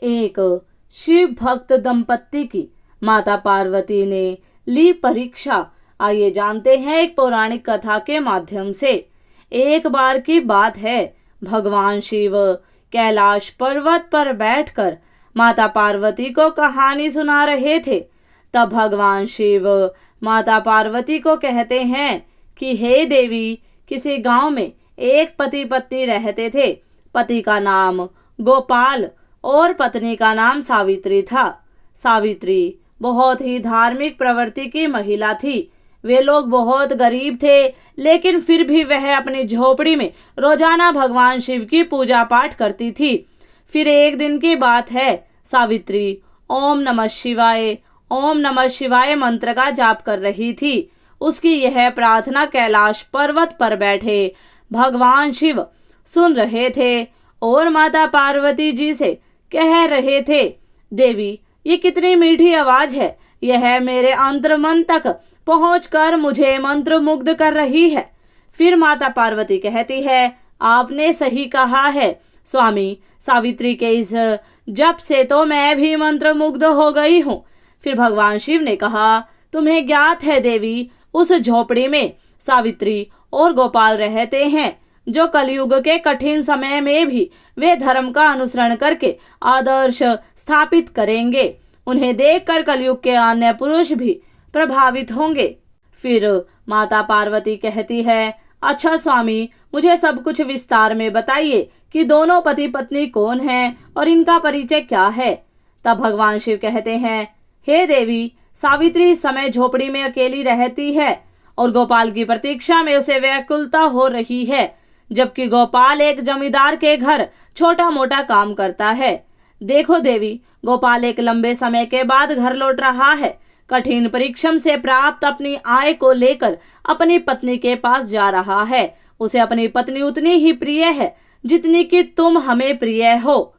एक शिव भक्त दंपत्ति की माता पार्वती ने ली परीक्षा। आइए जानते हैं एक पौराणिक कथा के माध्यम से। एक बार की बात है, भगवान शिव कैलाश पर्वत पर बैठकर माता पार्वती को कहानी सुना रहे थे। तब भगवान शिव माता पार्वती को कहते हैं कि हे देवी, किसी गांव में एक पति पत्नी रहते थे। पति का नाम गोपाल और पत्नी का नाम सावित्री था। सावित्री बहुत ही धार्मिक प्रवृत्ति की महिला थी। वे लोग बहुत गरीब थे, लेकिन फिर भी वह अपनी झोपड़ी में रोजाना भगवान शिव की पूजा पाठ करती थी। फिर एक दिन की बात है, सावित्री ओम नमः शिवाय, ओम नमः शिवाय मंत्र का जाप कर रही थी। उसकी यह प्रार्थना कैलाश पर्वत पर बैठे भगवान शिव सुन रहे थे और माता पार्वती जी से कह रहे थे, देवी, ये कितनी मीठी आवाज है। यह मेरे अंतर्मन तक पहुंचकर मुझे मंत्र मुग्ध कर रही है। फिर माता पार्वती कहती है, आपने सही कहा है स्वामी, सावित्री के इस जप से तो मैं भी मंत्र मुग्ध हो गई हूँ। फिर भगवान शिव ने कहा, तुम्हें ज्ञात है देवी, उस झोपड़ी में सावित्री और गोपाल रहते हैं, जो कलयुग के कठिन समय में भी वे धर्म का अनुसरण करके आदर्श स्थापित करेंगे। उन्हें देखकर कलयुग के अन्य पुरुष भी प्रभावित होंगे। फिर माता पार्वती कहती है, अच्छा स्वामी, मुझे सब कुछ विस्तार में बताइए कि दोनों पति पत्नी कौन हैं और इनका परिचय क्या है। तब भगवान शिव कहते हैं, हे देवी, सावित्री इस समय झोपड़ी में अकेली रहती है और गोपाल की प्रतीक्षा में उसे व्याकुलता हो रही है, जबकि गोपाल एक जमींदार के घर छोटा मोटा काम करता है। देखो देवी, गोपाल एक लंबे समय के बाद घर लौट रहा है। कठिन परिश्रम से प्राप्त अपनी आय को लेकर अपनी पत्नी के पास जा रहा है। उसे अपनी पत्नी उतनी ही प्रिय है जितनी कि तुम हमें प्रिय हो।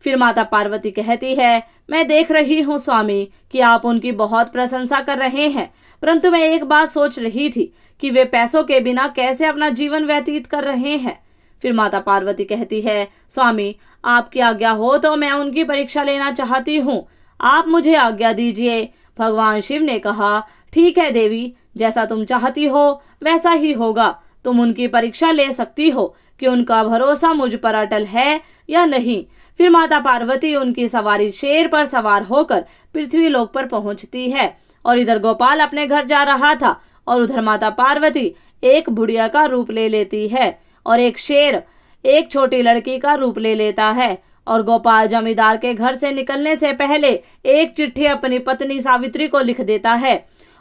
फिर माता पार्वती कहती है, मैं देख रही हूँ स्वामी कि आप उनकी बहुत प्रशंसा कर रहे हैं, परंतु मैं एक बात सोच रही थी कि वे पैसों के बिना कैसे अपना जीवन व्यतीत कर रहे हैं। फिर माता पार्वती कहती है, स्वामी, आपकी आज्ञा हो तो मैं उनकी परीक्षा लेना चाहती हूँ, आप मुझे आज्ञा दीजिए। भगवान शिव ने कहा, ठीक है देवी, जैसा तुम चाहती हो वैसा ही होगा। तुम उनकी परीक्षा ले सकती हो कि उनका भरोसा मुझ पर अटल है या नहीं। फिर माता पार्वती उनकी सवारी शेर पर सवार होकर पृथ्वी लोक पर पहुंचती है और इधर गोपाल अपने घर जा रहा था और उधर माता पार्वती एक बुढ़िया का रूप ले लेती है और एक शेर एक छोटी लड़की का रूप ले लेता है। और गोपाल जमींदार के घर से निकलने से पहले एक चिट्ठी अपनी पत्नी सावित्री को लिख देता है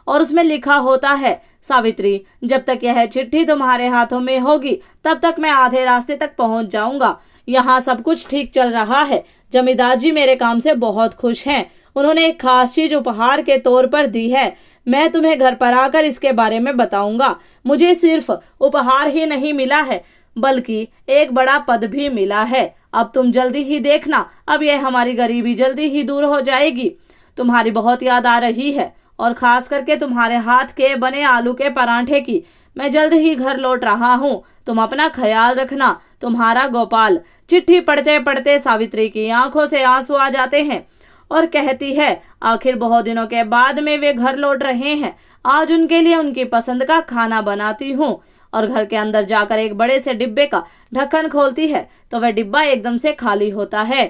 और उसमें लिखा होता है, सावित्री, जब तक यह चिट्ठी तुम्हारे हाथों में होगी तब तक मैं आधे रास्ते तक पहुंच जाऊंगा। यहाँ सब कुछ ठीक चल रहा है। जमींदार जी मेरे काम से बहुत खुश हैं। उन्होंने एक खास चीज उपहार के तौर पर दी है। मैं तुम्हें घर पर आकर इसके बारे में बताऊंगा। मुझे सिर्फ उपहार ही नहीं मिला है, बल्कि एक बड़ा पद भी मिला है। अब तुम जल्दी ही देखना, अब यह हमारी गरीबी जल्दी ही दूर हो जाएगी। तुम्हारी बहुत याद आ रही है और खास करके तुम्हारे हाथ के बने आलू के पराठे की। मैं जल्द ही घर लौट रहा हूँ, तुम अपना ख्याल रखना। तुम्हारा गोपाल। चिट्ठी पढ़ते पढ़ते सावित्री की आंखों से आंसू आ जाते हैं और कहती है, आखिर बहुत दिनों के बाद में वे घर लौट रहे हैं। आज उनके लिए उनकी पसंद का खाना बनाती हूँ। और घर के अंदर जाकर एक बड़े से डिब्बे का ढक्कन खोलती है तो वह डिब्बा एकदम से खाली होता है।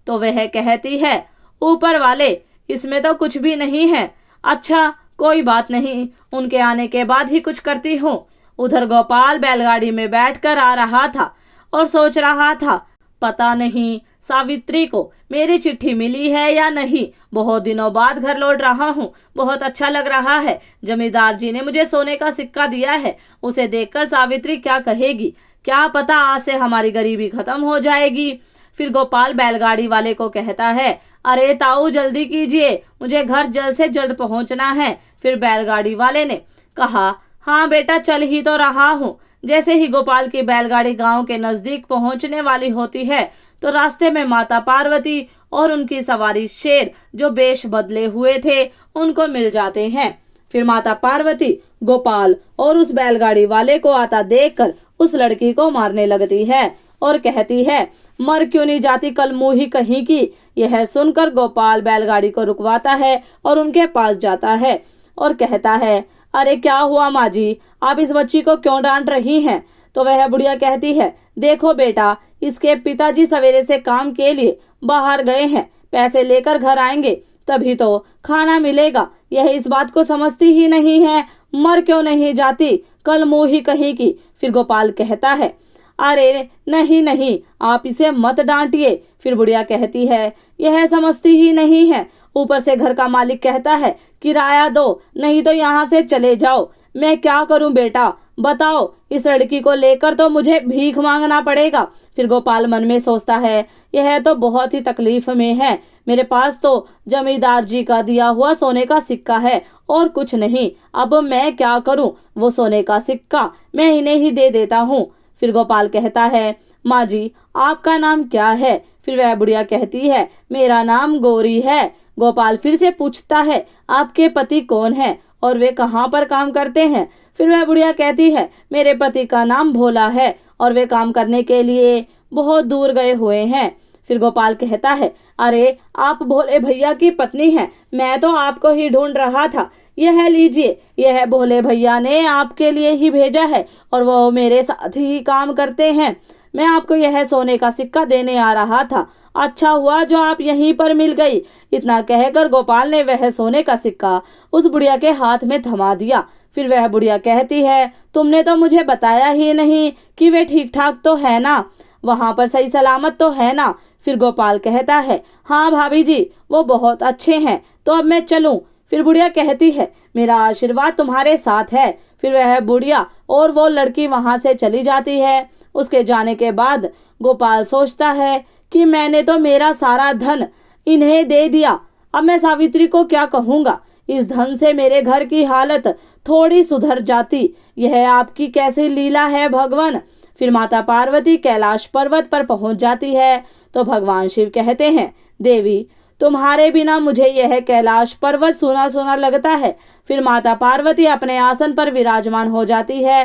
तो वह कहती है, ऊपर वाले, इसमें तो कुछ भी नहीं है। अच्छा, कोई बात नहीं, उनके आने के बाद ही कुछ करती हूँ। उधर गोपाल बैलगाड़ी में बैठकर आ रहा था और सोच रहा था, पता नहीं सावित्री को मेरी चिट्ठी मिली है या नहीं। बहुत दिनों बाद घर लौट रहा हूँ, बहुत अच्छा लग रहा है। जमींदार जी ने मुझे सोने का सिक्का दिया है, उसे देखकर सावित्री क्या कहेगी, क्या पता आज से हमारी गरीबी खत्म हो जाएगी। फिर गोपाल बैलगाड़ी वाले को कहता है, अरे ताऊ, जल्दी कीजिए, मुझे घर जल्द से जल्द पहुंचना है। फिर बैलगाड़ी वाले ने कहा, हाँ बेटा, चल ही तो रहा हूँ। जैसे ही गोपाल की बैलगाड़ी गांव के नजदीक पहुंचने वाली होती है तो रास्ते में माता पार्वती और उनकी सवारी शेर, जो वेश बदले हुए थे, उनको मिल जाते हैं। फिर माता पार्वती गोपाल और उस बैलगाड़ी वाले को आता देखकर उस लड़की को मारने लगती है और कहती है, मर क्यों नहीं जाती कल मुंह कहीं की। यह सुनकर गोपाल बैलगाड़ी को रुकवाता है और उनके पास जाता है और कहता है, अरे क्या हुआ माँ जी, आप इस बच्ची को क्यों डांट रही हैं। तो वह बुढ़िया कहती है, देखो बेटा, इसके पिताजी सवेरे से काम के लिए बाहर गए हैं, पैसे लेकर घर आएंगे तभी तो खाना मिलेगा। यह इस बात को समझती ही नहीं है, मर क्यों नहीं जाती कल मुंह कहीं की। फिर गोपाल कहता है, अरे नहीं नहीं, आप इसे मत डांटिए। फिर बुढ़िया कहती है, यह समझती ही नहीं है, ऊपर से घर का मालिक कहता है किराया दो नहीं तो यहाँ से चले जाओ। मैं क्या करूं बेटा, बताओ, इस लड़की को लेकर तो मुझे भीख मांगना पड़ेगा। फिर गोपाल मन में सोचता है, यह तो बहुत ही तकलीफ में है, मेरे पास तो जमींदार जी का दिया हुआ सोने का सिक्का है और कुछ नहीं, अब मैं क्या करूं, वो सोने का सिक्का मैं इन्हें ही दे देता हूँ। फिर गोपाल कहता है, माँ जी आपका नाम क्या है। फिर वह बुढ़िया कहती है, मेरा नाम गौरी है। गोपाल फिर से पूछता है, आपके पति कौन है और वे कहाँ पर काम करते हैं। फिर वह बुढ़िया कहती है, मेरे पति का नाम भोला है और वे काम करने के लिए बहुत दूर गए हुए हैं। फिर गोपाल कहता है, अरे आप भोले भैया की पत्नी हैं, मैं तो आपको ही ढूंढ रहा था। यह लीजिए, यह भोले भैया ने आपके लिए ही भेजा है और वो मेरे साथ ही काम करते हैं। मैं आपको यह सोने का सिक्का देने आ रहा था, अच्छा हुआ जो आप यहीं पर मिल गई। इतना कहकर गोपाल ने वह सोने का सिक्का उस बुढ़िया के हाथ में थमा दिया। फिर वह बुढ़िया कहती है, तुमने तो मुझे बताया ही नहीं कि वे ठीक ठाक तो है ना, वहां पर सही सलामत तो है ना। फिर गोपाल कहता है, हाँ भाभी जी वो बहुत अच्छे हैं, तो अब मैं चलूं। फिर बुढ़िया कहती है, मेरा आशीर्वाद तुम्हारे साथ है। फिर वह बुढ़िया और वो लड़की वहां से चली जाती है। उसके जाने के बाद गोपाल सोचता है कि मैंने तो मेरा सारा धन इन्हें दे दिया, अब मैं सावित्री को क्या कहूँगा। इस धन से मेरे घर की हालत थोड़ी सुधर जाती। यह आपकी कैसी लीला है भगवान। फिर माता पार्वती कैलाश पर्वत पर पहुंच जाती है तो भगवान शिव कहते हैं, देवी तुम्हारे बिना मुझे यह कैलाश पर्वत सुना सुना लगता है। फिर माता पार्वती अपने आसन पर विराजमान हो जाती है।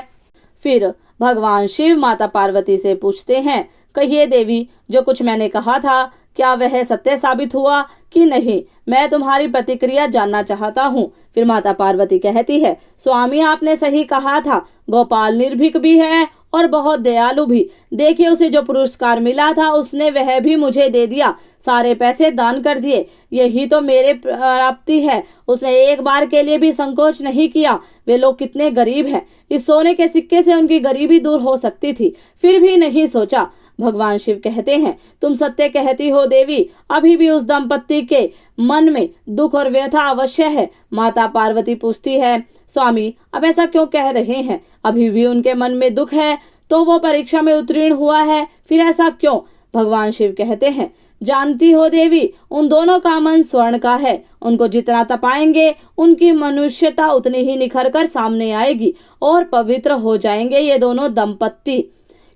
फिर भगवान शिव माता पार्वती से पूछते हैं, कहिए देवी, जो कुछ मैंने कहा था क्या वह सत्य साबित हुआ कि नहीं, मैं तुम्हारी प्रतिक्रिया जानना चाहता हूँ। फिर माता पार्वती कहती है, स्वामी आपने सही कहा था, गोपाल निर्भीक भी है और बहुत दयालु भी। देखिए उसे जो पुरस्कार मिला था उसने वह भी मुझे दे दिया, सारे पैसे दान कर दिए, यही तो मेरे प्राप्ति है। उसने एक बार के लिए भी संकोच नहीं किया। वे लोग कितने गरीब हैं, इस सोने के सिक्के से उनकी गरीबी दूर हो सकती थी, फिर भी नहीं सोचा। भगवान शिव कहते हैं, तुम सत्य कहती हो देवी, अभी भी उस दंपत्ति के मन में दुख और व्यथा अवश्य है। माता पार्वती पूछती है, स्वामी अब ऐसा क्यों कह रहे हैं, अभी भी उनके मन में दुख है, तो वो परीक्षा में उत्तीर्ण हुआ है, फिर ऐसा क्यों। भगवान शिव कहते हैं, जानती हो देवी, उन दोनों का मन स्वर्ण का है, उनको जितना तपाएंगे उनकी मनुष्यता उतनी ही निखर कर सामने आएगी और पवित्र हो जाएंगे ये दोनों दंपत्ति।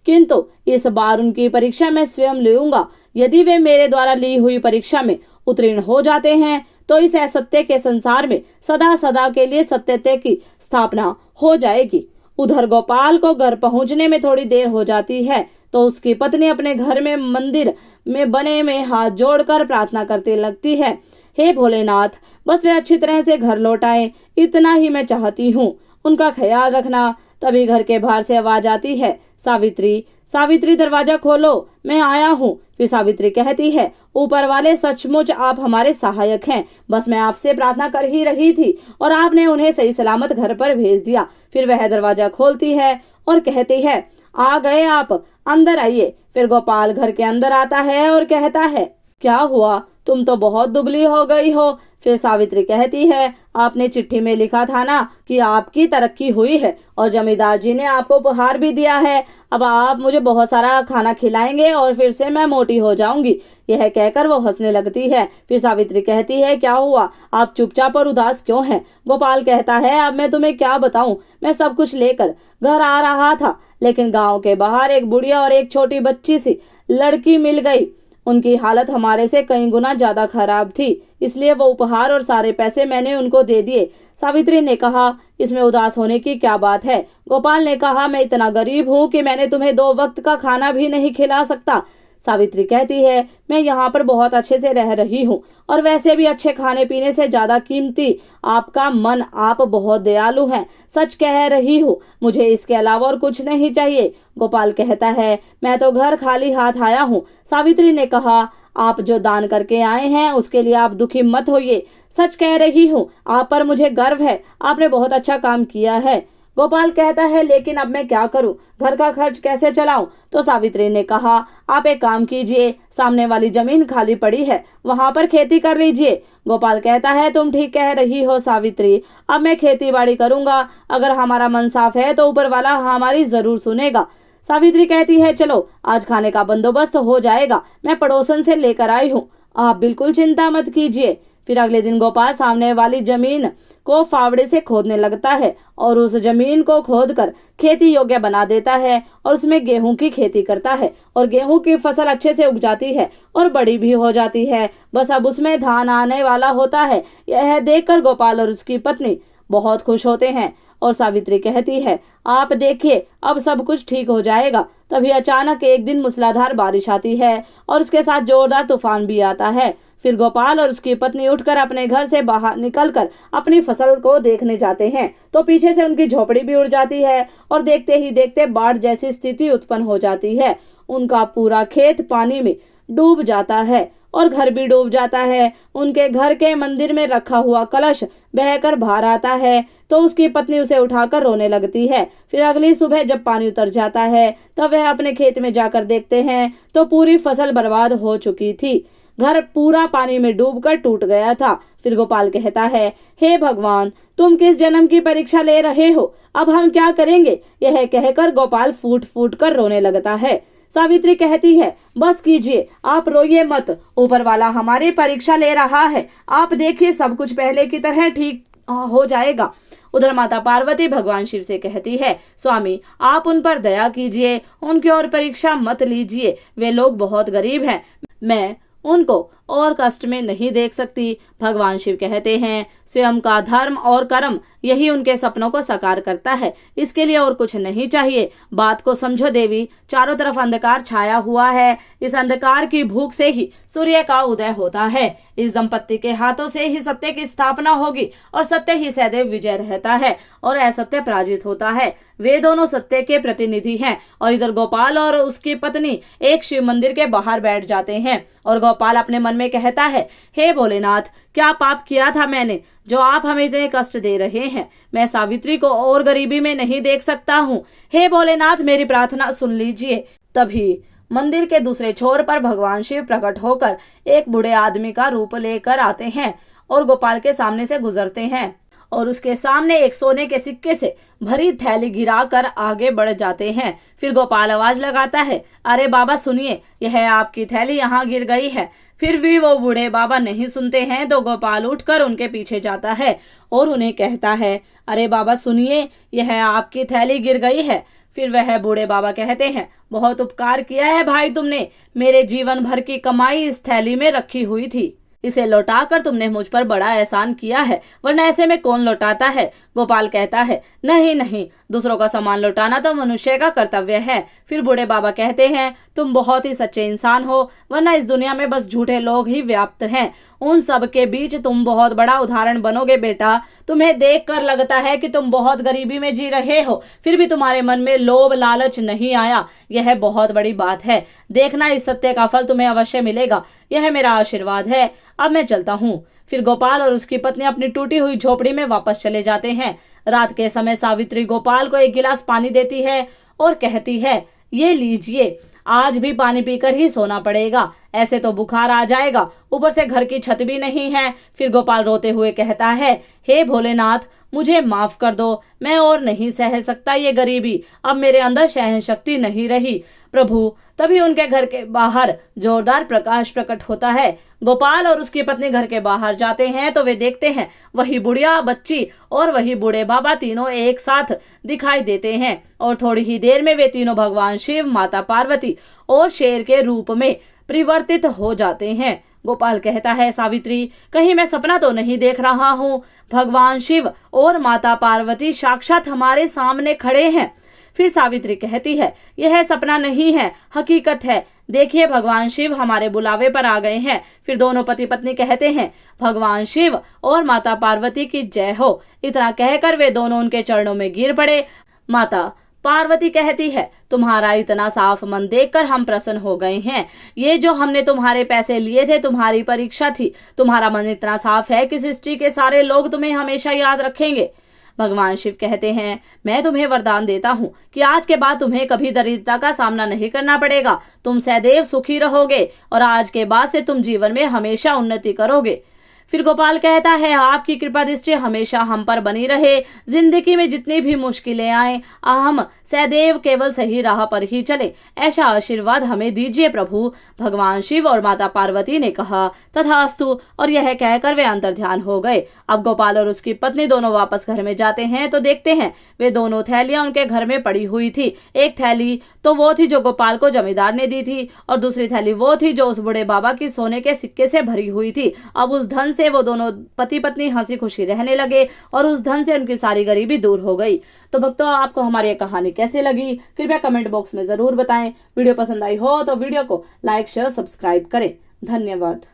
किंतु इस बार उनकी परीक्षा मैं स्वयं लूंगा। यदि वे मेरे द्वारा ली हुई परीक्षा में उत्तीर्ण हो जाते हैं तो इस असत्य के संसार में सदा सदा के लिए सत्यते की स्थापना हो जाएगी। उधर गोपाल को घर पहुंचने में थोड़ी देर हो जाती है तो उसकी पत्नी अपने घर में मंदिर में बने में हाथ जोड़कर प्रार्थना करते लगती है, हे भोलेनाथ, बस वे अच्छी तरह से घर लौट आए, इतना ही मैं चाहती हूँ, उनका ख्याल रखना। तभी घर के बाहर से आवाज आती है, सावित्री सावित्री दरवाजा खोलो, मैं आया हूँ। फिर सावित्री कहती है, ऊपर वाले सचमुच आप हमारे सहायक हैं, बस मैं आपसे प्रार्थना कर ही रही थी और आपने उन्हें सही सलामत घर पर भेज दिया। फिर वह दरवाजा खोलती है और कहती है, आ गए आप, अंदर आइए। फिर गोपाल घर के अंदर आता है और कहता है, क्या हुआ, तुम तो बहुत दुबली हो गई हो। फिर सावित्री कहती है, आपने चिट्ठी में लिखा था ना कि आपकी तरक्की हुई है और जमींदार जी ने आपको उपहार भी दिया है, अब आप मुझे बहुत सारा खाना खिलाएंगे और फिर से मैं मोटी हो जाऊंगी। यह कहकर वो हंसने लगती है। फिर सावित्री कहती है, क्या हुआ, आप चुपचाप और उदास क्यों हैं। गोपाल कहता है, अब मैं तुम्हें क्या बताऊं, मैं सब कुछ लेकर घर आ रहा था, लेकिन गाँव के बाहर एक बुढ़िया और एक छोटी बच्ची सी लड़की मिल गई। उनकी हालत हमारे से कई गुना ज्यादा खराब थी, इसलिए वो उपहार और सारे पैसे मैंने उनको दे दिए। सावित्री ने कहा, इसमें उदास होने की क्या बात है। गोपाल ने कहा, मैं इतना गरीब हूँ कि मैंने तुम्हें 2 वक्त का खाना भी नहीं खिला सकता, सावित्री कहती है, मैं यहाँ पर बहुत अच्छे से रह रही हूँ और वैसे भी अच्छे खाने पीने से ज्यादा कीमती आपका मन, आप बहुत दयालु हैं। सच कह रही हूँ, मुझे इसके अलावा और कुछ नहीं चाहिए। गोपाल कहता है, मैं तो घर खाली हाथ आया हूँ। सावित्री ने कहा, आप जो दान करके आए हैं उसके लिए आप दुखी मत होइए। सच कह रही हूँ, आप पर मुझे गर्व है, आपने बहुत अच्छा काम किया है। गोपाल कहता है, लेकिन अब मैं क्या करूं, घर का खर्च कैसे चलाऊं? तो सावित्री ने कहा, आप एक काम कीजिए, सामने वाली जमीन खाली पड़ी है, वहां पर खेती कर लीजिए। गोपाल कहता है, तुम ठीक कह रही हो सावित्री, अब मैं खेती बाड़ी करूंगा। अगर हमारा मन साफ है तो ऊपर वाला हमारी जरूर सुनेगा। सावित्री कहती है, चलो आज खाने का बंदोबस्त हो जाएगा, मैं पड़ोसन से लेकर आई हूँ, आप बिल्कुल चिंता मत कीजिए। फिर अगले दिन गोपाल सामने वाली जमीन को फावड़े से खोदने लगता है और उस जमीन को खोदकर खेती योग्य बना देता है और उसमें गेहूं की खेती करता है और गेहूं की फसल अच्छे से उग जाती है और बड़ी भी हो जाती है। बस अब उसमें धान आने वाला होता है। यह देखकर गोपाल और उसकी पत्नी बहुत खुश होते हैं और सावित्री कहती है, आप देखिए अब सब कुछ ठीक हो जाएगा। तभी अचानक एक दिन मूसलाधार बारिश आती है और उसके साथ जोरदार तूफान भी आता है। फिर गोपाल और उसकी पत्नी उठकर अपने घर से बाहर निकलकर अपनी फसल को देखने जाते हैं तो पीछे से उनकी झोपड़ी भी उड़ जाती है और देखते ही देखते बाढ़ जैसी स्थिति उत्पन्न हो जाती है। उनका पूरा खेत पानी में डूब जाता है और घर भी डूब जाता है। उनके घर के मंदिर में रखा हुआ कलश बहकर बाहर आता है तो उसकी पत्नी उसे उठाकर रोने लगती है। फिर अगली सुबह जब पानी उतर जाता है तब वह अपने खेत में जाकर देखते हैं तो पूरी फसल बर्बाद हो चुकी थी। घर पूरा पानी में डूबकर टूट गया था। फिर गोपाल कहता है, हे भगवान, तुम किस जन्म की परीक्षा ले रहे हो, अब हम क्या करेंगे? यह कहकर गोपाल फूट फूट कर रोने लगता है। सावित्री कहती है, बस कीजिए, आप रोइए मत, ऊपर वाला हमारी परीक्षा ले रहा है, आप देखिए सब कुछ पहले की तरह ठीक हो जाएगा। उधर माता पार्वती भगवान शिव से कहती है, स्वामी आप उन पर दया कीजिए, उनकी और परीक्षा मत लीजिए, वे लोग बहुत गरीब हैं, मैं उनको और कष्ट में नहीं देख सकती। भगवान शिव कहते हैं, स्वयं का धर्म और कर्म यही उनके सपनों को साकार करता है, इसके लिए और कुछ नहीं चाहिए। बात को समझो देवी, चारों तरफ अंधकार छाया हुआ है, इस अंधकार की भूख से ही सूर्य का उदय होता है। इस दंपत्ति के हाथों से ही सत्य की स्थापना होगी और सत्य ही सदैव विजय रहता है और असत्य पराजित होता है। वे दोनों सत्य के प्रतिनिधि हैं। और इधर गोपाल और उसकी पत्नी एक शिव मंदिर के बाहर बैठ जाते हैं और गोपाल अपने मन में कहता है, हे भोलेनाथ, क्या पाप किया था मैंने जो आप हमें इतने कष्ट दे रहे हैं? मैं सावित्री को और गरीबी में नहीं देख सकता हूँ। हे भोलेनाथ, मेरी प्रार्थना सुन लीजिए। तभी मंदिर के दूसरे छोर पर भगवान शिव प्रकट होकर एक बूढ़े आदमी का रूप लेकर आते हैं और गोपाल के सामने से गुजरते हैं और उसके सामने एक सोने के सिक्के से भरी थैली गिराकर आगे बढ़ जाते हैं। फिर गोपाल आवाज लगाता है, अरे बाबा सुनिए, यह आपकी थैली यहाँ गिर गई है। फिर भी वो बूढ़े बाबा नहीं सुनते हैं तो गोपाल उठकर उनके पीछे जाता है और उन्हें कहता है, अरे बाबा सुनिए, यह आपकी थैली गिर गई है। फिर वह बूढ़े बाबा कहते हैं, बहुत उपकार किया है भाई तुमने, मेरे जीवन भर की कमाई इस थैली में रखी हुई थी, इसे लौटाकर तुमने मुझ पर बड़ा एहसान किया है, वरना ऐसे में कौन लौटाता है? गोपाल कहता है, नहीं नहीं, दूसरों का सामान लौटाना तो मनुष्य का कर्तव्य है। फिर बूढ़े बाबा कहते हैं, तुम बहुत ही सच्चे इंसान हो, वरना इस दुनिया में बस झूठे लोग ही व्याप्त हैं। उन सब के बीच तुम बहुत बड़ा उदाहरण बनोगे बेटा। तुम्हें देखकर लगता है कि तुम बहुत गरीबी में जी रहे हो, फिर भी तुम्हारे मन में लोभ लालच नहीं आया, यह बहुत बड़ी बात है। देखना, इस सत्य का फल तुम्हें अवश्य मिलेगा, यह मेरा आशीर्वाद है। अब मैं चलता हूँ। फिर गोपाल और उसकी पत्नी अपनी टूटी हुई झोपड़ी में वापस चले जाते हैं। रात के समय सावित्री गोपाल को एक गिलास पानी देती है और कहती है, ये लीजिए, आज भी पानी पीकर ही सोना पड़ेगा, ऐसे तो बुखार आ जाएगा, ऊपर से घर की छत भी नहीं है। फिर गोपाल रोते हुए कहता है, हे भोलेनाथ, मुझे माफ कर दो, मैं और नहीं सह सकता ये गरीबी, अब मेरे अंदर सहन शक्ति नहीं रही प्रभु। तभी उनके घर के बाहर जोरदार प्रकाश प्रकट होता है। गोपाल और उसकी पत्नी घर के बाहर जाते हैं तो वे देखते हैं वही बुढ़िया, बच्ची और वही बूढ़े बाबा तीनों एक साथ दिखाई देते हैं और थोड़ी ही देर में वे तीनों भगवान शिव, माता पार्वती और शेर के रूप में परिवर्तित हो जाते हैं। गोपाल कहता है, सावित्री, कहीं मैं सपना तो नहीं देख रहा हूँ? भगवान शिव और माता पार्वती साक्षात हमारे सामने खड़े हैं। फिर सावित्री कहती है, यह सपना नहीं है, हकीकत है। देखिए भगवान शिव हमारे बुलावे पर आ गए हैं। फिर दोनों पति पत्नी कहते हैं, भगवान शिव और माता पार्वती की जय हो। इतना कहकर वे दोनों उनके चरणों में गिर पड़े। माता पार्वती कहती है, तुम्हारा इतना साफ मन देखकर हम प्रसन्न हो गए हैं। ये जो हमने तुम्हारे पैसे लिए थे तुम्हारी परीक्षा थी। तुम्हारा मन इतना साफ है कि सृष्टि के सारे लोग तुम्हें हमेशा याद रखेंगे। भगवान शिव कहते हैं, मैं तुम्हें वरदान देता हूँ कि आज के बाद तुम्हें कभी दरिद्रता का सामना नहीं करना पड़ेगा। तुम सदैव सुखी रहोगे और आज के बाद से तुम जीवन में हमेशा उन्नति करोगे। फिर गोपाल कहता है, आपकी कृपा दृष्टि हमेशा हम पर बनी रहे। जिंदगी में जितनी भी मुश्किलें आए हम सदैव केवल सही राह पर ही चले, ऐसा आशीर्वाद हमें दीजिए प्रभु। भगवान शिव और माता पार्वती ने कहा, तथास्तु, और यह कहकर वे अंतर्ध्यान हो गए। अब गोपाल और उसकी पत्नी दोनों वापस घर में जाते हैं तो देखते हैं वे दोनों थैलियां उनके घर में पड़ी हुई थी। एक थैली तो वो थी जो गोपाल को जमींदार ने दी थी और दूसरी थैली वो थी जो उस बूढ़े बाबा की सोने के सिक्के से भरी हुई थी। अब उस धन से वो दोनों पति पत्नी हंसी खुशी रहने लगे और उस धन से उनकी सारी गरीबी दूर हो गई। तो भक्तों, आपको हमारी ये कहानी कैसी लगी कृपया कमेंट बॉक्स में जरूर बताएं। वीडियो पसंद आई हो तो वीडियो को लाइक शेयर सब्सक्राइब करें। धन्यवाद।